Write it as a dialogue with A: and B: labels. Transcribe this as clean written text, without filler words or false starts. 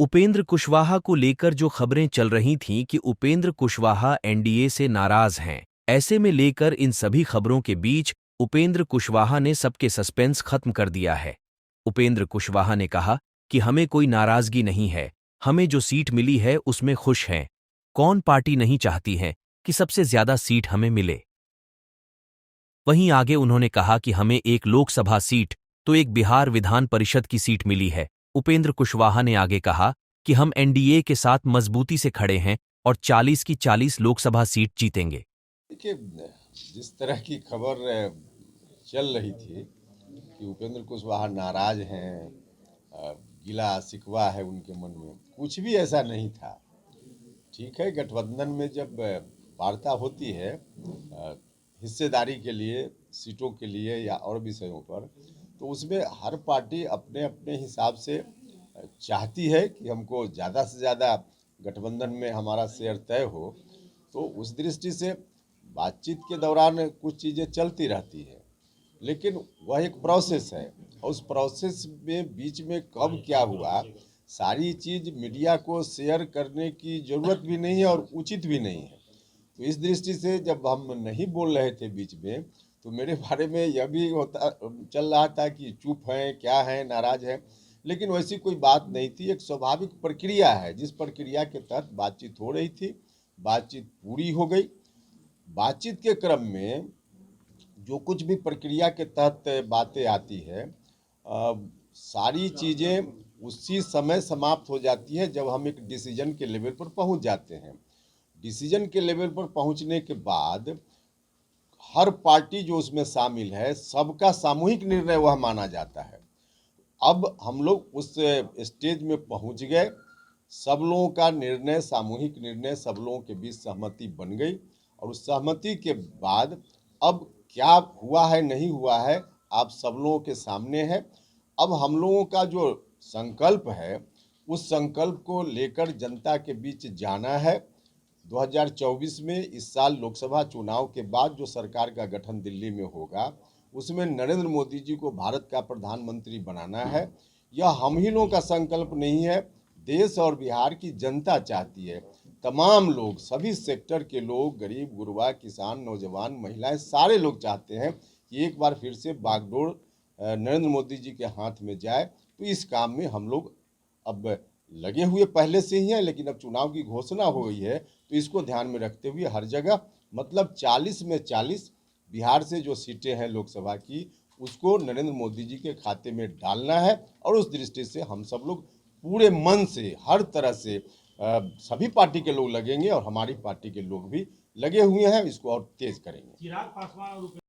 A: उपेंद्र कुशवाहा को लेकर जो खबरें चल रही थीं कि उपेंद्र कुशवाहा एनडीए से नाराज हैं, ऐसे में लेकर इन सभी खबरों के बीच उपेंद्र कुशवाहा ने सबके सस्पेंस खत्म कर दिया है। उपेंद्र कुशवाहा ने कहा कि हमें कोई नाराजगी नहीं है, हमें जो सीट मिली है उसमें खुश हैं। कौन पार्टी नहीं चाहती है कि सबसे ज्यादा सीट हमें मिले। वहीं आगे उन्होंने कहा कि हमें एक लोकसभा सीट तो एक बिहार विधान परिषद की सीट मिली है। उपेंद्र कुशवाहा ने आगे कहा कि हम एनडीए के साथ मजबूती से खड़े हैं और 40 की 40 लोकसभा सीट जीतेंगे।
B: देखिए, जिस तरह की खबर चल रही थी कि उपेंद्र कुशवाहा नाराज हैं, गिला शिकवा है उनके मन में, कुछ भी ऐसा नहीं था। ठीक है, गठबंधन में जब वार्ता होती है हिस्सेदारी के लिए, सीटों के लिए या और विषयों पर, तो उसमें हर पार्टी अपने अपने हिसाब से चाहती है कि हमको ज़्यादा से ज़्यादा गठबंधन में हमारा शेयर तय हो। तो उस दृष्टि से बातचीत के दौरान कुछ चीज़ें चलती रहती है, लेकिन वह एक प्रोसेस है और उस प्रोसेस में बीच में कब क्या हुआ, सारी चीज़ मीडिया को शेयर करने की ज़रूरत भी नहीं है और उचित भी नहीं है। तो इस दृष्टि से जब हम नहीं बोल रहे थे बीच में, तो मेरे बारे में यह भी होता चल रहा था कि चुप हैं, क्या हैं, नाराज हैं, लेकिन वैसी कोई बात नहीं थी। एक स्वाभाविक प्रक्रिया है, जिस प्रक्रिया के तहत बातचीत हो रही थी, बातचीत पूरी हो गई। बातचीत के क्रम में जो कुछ भी प्रक्रिया के तहत बातें आती है, सारी चीज़ें उसी समय समाप्त हो जाती है जब हम एक डिसीजन के लेवल पर पहुंच जाते हैं। डिसीजन के लेवल पर पहुंचने के बाद हर पार्टी जो उसमें शामिल है, सबका सामूहिक निर्णय वह माना जाता है। अब हम लोग उस स्टेज में पहुंच गए, सब लोगों का निर्णय, सामूहिक निर्णय, सब लोगों के बीच सहमति बन गई और उस सहमति के बाद अब क्या हुआ है नहीं हुआ है आप सब लोगों के सामने है। अब हम लोगों का जो संकल्प है, उस संकल्प को लेकर जनता के बीच जाना है। 2024 में, इस साल लोकसभा चुनाव के बाद जो सरकार का गठन दिल्ली में होगा, उसमें नरेंद्र मोदी जी को भारत का प्रधानमंत्री बनाना है। यह हम ही लोगों का संकल्प नहीं है, देश और बिहार की जनता चाहती है। तमाम लोग, सभी सेक्टर के लोग, गरीब गुरबा, किसान, नौजवान, महिलाएं, सारे लोग चाहते हैं कि एक बार फिर से बागडोर नरेंद्र मोदी जी के हाथ में जाए। तो इस काम में हम लोग अब लगे हुए पहले से ही हैं, लेकिन अब चुनाव की घोषणा हो गई है, तो इसको ध्यान में रखते हुए हर जगह, मतलब 40 में 40 बिहार से जो सीटें हैं लोकसभा की, उसको नरेंद्र मोदी जी के खाते में डालना है। और उस दृष्टि से हम सब लोग पूरे मन से, हर तरह से सभी पार्टी के लोग लगेंगे और हमारी पार्टी के लोग भी लगे हुए हैं, इसको और तेज करेंगे।